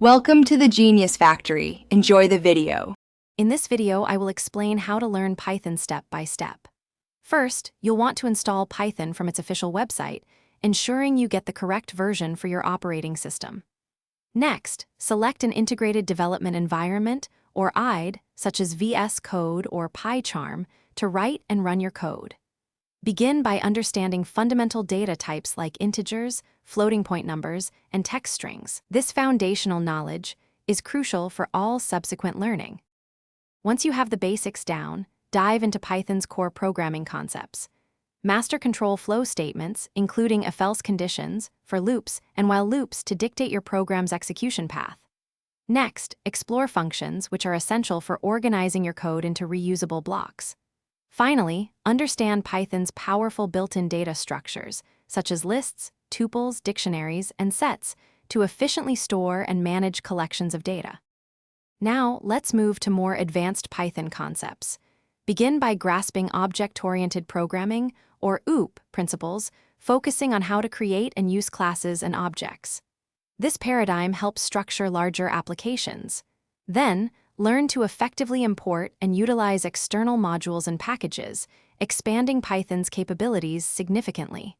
Welcome to the Genius Factory. Enjoy the video. In this video, I will explain how to learn Python step by step. First, you'll want to install Python from its official website, ensuring you get the correct version for your operating system. Next, select an integrated development environment, or IDE, such as VS Code or PyCharm, to write and run your code. Begin by understanding fundamental data types like integers, floating point numbers, and text strings. This foundational knowledge is crucial for all subsequent learning. Once you have the basics down, dive into Python's core programming concepts. Master control flow statements, including if-else conditions, for loops and while loops to dictate your program's execution path. Next, explore functions, which are essential for organizing your code into reusable blocks. Finally, understand Python's powerful built-in data structures, such as lists, tuples, dictionaries, and sets, to efficiently store and manage collections of data. Now, let's move to more advanced Python concepts. Begin by grasping object-oriented programming, or OOP, principles, focusing on how to create and use classes and objects. This paradigm helps structure larger applications. Then, learn to effectively import and utilize external modules and packages, expanding Python's capabilities significantly.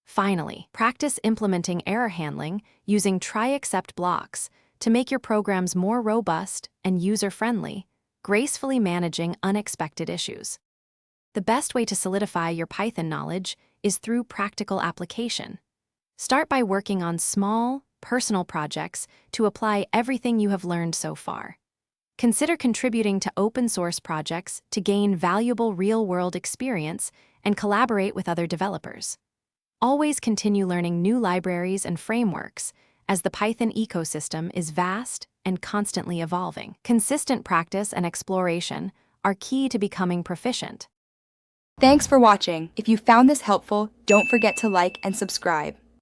Finally, practice implementing error handling using try-except blocks to make your programs more robust and user-friendly, gracefully managing unexpected issues. The best way to solidify your Python knowledge is through practical application. Start by working on small, personal projects to apply everything you have learned so far. Consider contributing to open-source projects to gain valuable real-world experience and collaborate with other developers. Always continue learning new libraries and frameworks, as the Python ecosystem is vast and constantly evolving. Consistent practice and exploration are key to becoming proficient. Thanks for watching. If you found this helpful, don't forget to like and subscribe.